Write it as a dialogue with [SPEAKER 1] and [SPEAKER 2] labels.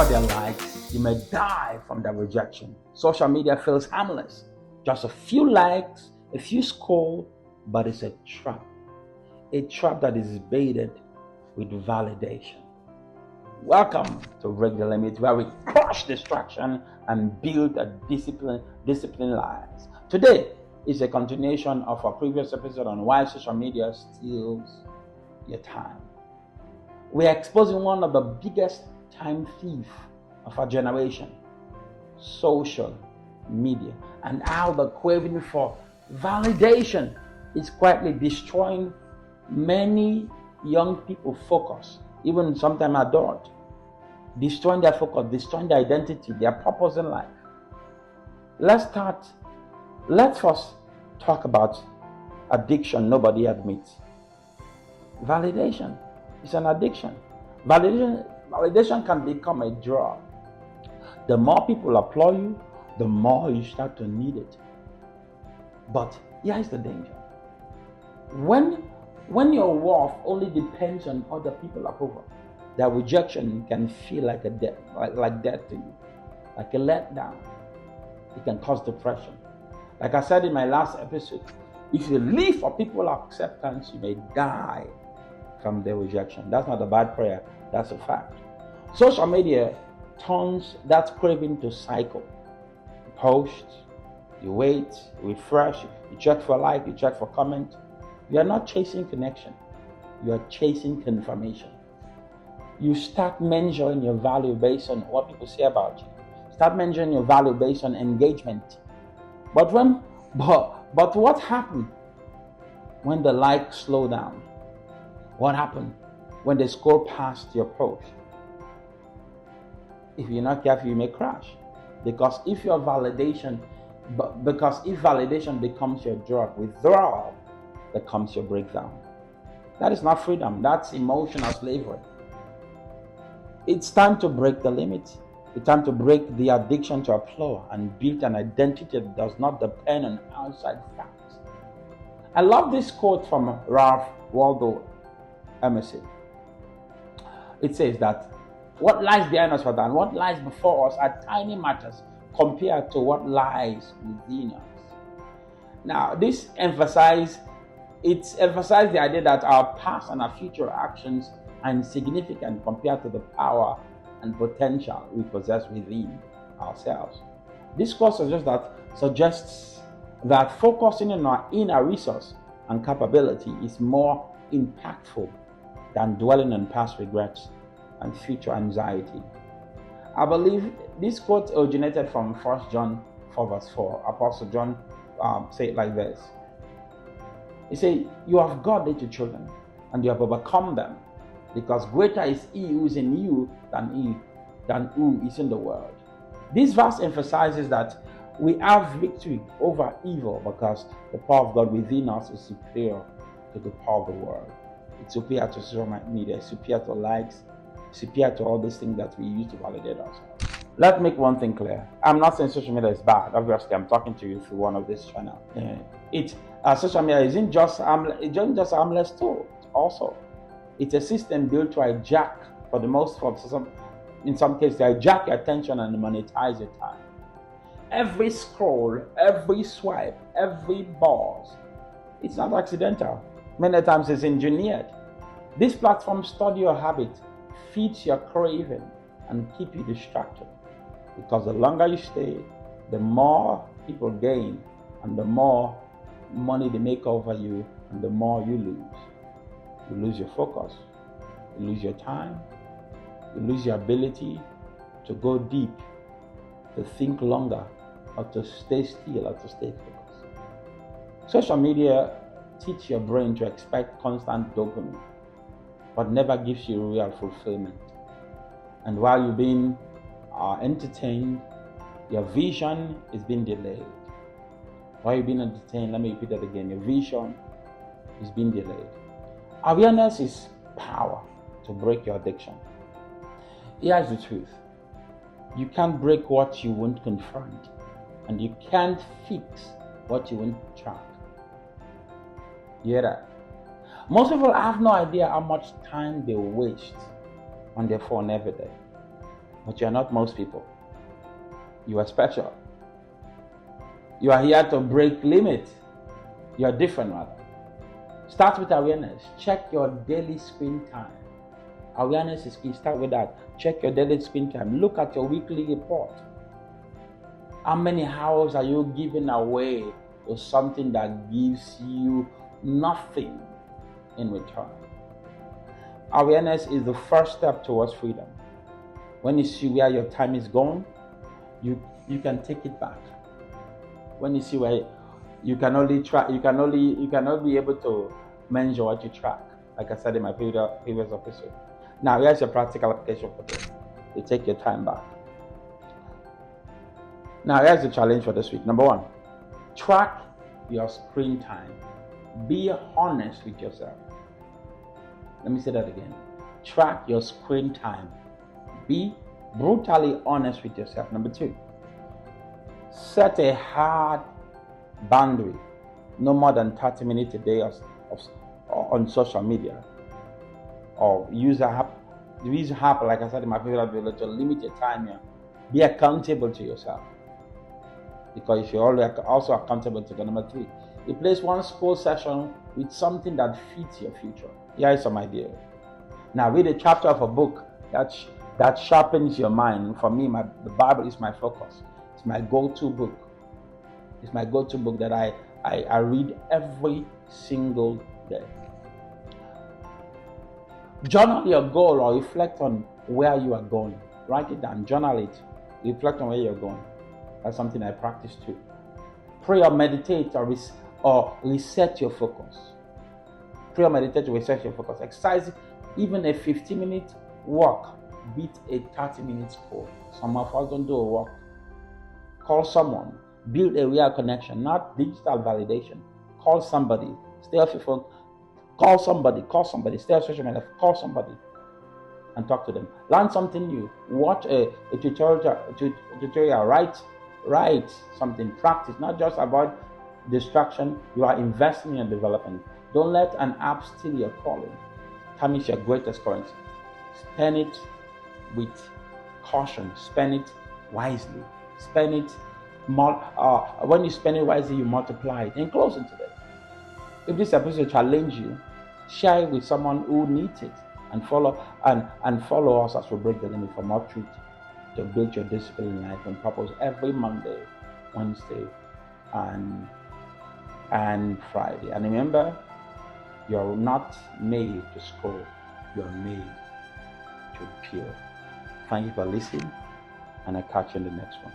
[SPEAKER 1] for their likes, you may die from their rejection. Social media feels harmless. Just a few likes, a few scroll, but it's a trap. A trap that is baited with validation. Welcome to Break the Limit, where we crush distraction and build a disciplined lives. Today is a continuation of our previous episode on why social media steals your time. We are exposing one of the biggest time thieves of our generation, social media, and how the craving for validation is quietly destroying many young people's focus, even sometimes adults, destroying their focus, destroying their identity, their purpose in life. Let's first talk about addiction nobody admits. Validation is an addiction. Validation can become a drug. The more people applaud you, the more you start to need it. But here's the danger. When your worth only depends on other people's approval, that rejection can feel like a death, like death to you, like a letdown. It can cause depression. Like I said in my last episode, if you live for people's acceptance, you may die from their rejection. That's not a bad prayer, that's a fact. Social media turns that craving to cycle. You post, you wait, you refresh, you check for like, you check for comment. You are not chasing connection, you are chasing confirmation. You start measuring your value based on what people say about you. Start measuring your value based on engagement. But what happened when the likes slow down? What happened when they scroll past your post? If you're not careful, you may crash. Because if validation becomes your drug, withdrawal becomes your breakdown. That is not freedom, that's emotional slavery. It's time to break the limit. It's time to break the addiction to applaud and build an identity that does not depend on outside facts. I love this quote from Ralph Waldo Emerson. It says that what lies behind us and what lies before us are tiny matters compared to what lies within us. Now, this emphasizes the idea that our past and our future actions are insignificant compared to the power and potential we possess within ourselves. This quote suggests that focusing on our inner resource and capability is more impactful than dwelling on past regrets and future anxiety. I believe this quote originated from 1 John 4 verse 4. Apostle John said it like this. He said, "You have God little children, and you have overcome them, because greater is He who is in you than who is in the world." This verse emphasizes that we have victory over evil because the power of God within us is superior to the power of the world. It's superior to social media, it's superior to likes, superior to all these things that we use to validate ourselves. Let's make one thing clear. I'm not saying social media is bad. Obviously, I'm talking to you through one of this channel. Social media isn't just a harmless tool. Also, it's a system built to hijack, in some cases, hijack your attention and monetize your time. Every scroll, every swipe, every pause, it's not accidental. Many times it's engineered. This platform study your habit, feeds your craving, and keep you distracted. Because the longer you stay, the more people gain, and the more money they make over you, and the more you lose. You lose your focus, you lose your time, you lose your ability to go deep, to think longer, or to stay still, or to stay focused. Social media teach your brain to expect constant dopamine, but never gives you real fulfillment. And while you're being entertained, your vision is being delayed. While you're being entertained, let me repeat that again, your vision is being delayed. Awareness is power to break your addiction. Here's the truth. You can't break what you won't confront, and you can't fix what you won't track. You hear that? Most people have no idea how much time they waste on their phone every day. but you are not most people. You are special. You are here to break limit. You are different, rather. Start with awareness. Check your daily screen time. Awareness is key. Start with that. Check your daily screen time. Look at your weekly report. How many hours are you giving away to something that gives you nothing in return? Awareness is the first step towards freedom. When you see where your time is going, you can take it back. When you see where you can only be able to measure what you track. Like I said in my previous episode. Now here's your practical application for this. You take your time back. Now here's the challenge for this week. Number 1, track your screen time. Be honest with yourself. Let me say that again. Track your screen time. Be brutally honest with yourself. Number 2, set a hard boundary. No more than 30 minutes a day on social media. Or use an app. Use an app, like I said in my previous video, to limit your time here. Be accountable to yourself. Because you're also accountable to the number 3. Replace one school session with something that fits your future. Here is some ideas. Now read a chapter of a book that sharpens your mind. For me, the Bible is my focus. It's my go-to book. It's my go-to book that I read every single day. Journal your goal or reflect on where you are going. Write it down, journal it, reflect on where you're going. That's something I practice too. Pray or meditate or reset your focus. Pray or meditate or reset your focus. Exercise, even a 15-minute walk beat a 30-minute goal. Some of us don't do a walk. Call someone. Build a real connection, not digital validation. Call somebody. Stay off your phone. Call somebody. Stay off social media. Call somebody and talk to them. Learn something new. Watch a tutorial. Write something. Practice. Not just about distraction. You are investing in development. Don't let an app steal your calling. Time is your greatest currency. Spend it with caution. Spend it wisely. Spend it when you spend it wisely, you multiply it. In closing today, if this episode challenge you, share it with someone who needs it, and follow us as we break the limit for more truth to build your discipline in life and purpose every Monday, Wednesday, and Friday. And remember, you're not made to score, you're made to appeal. Thank you for listening, and I'll catch you in the next one.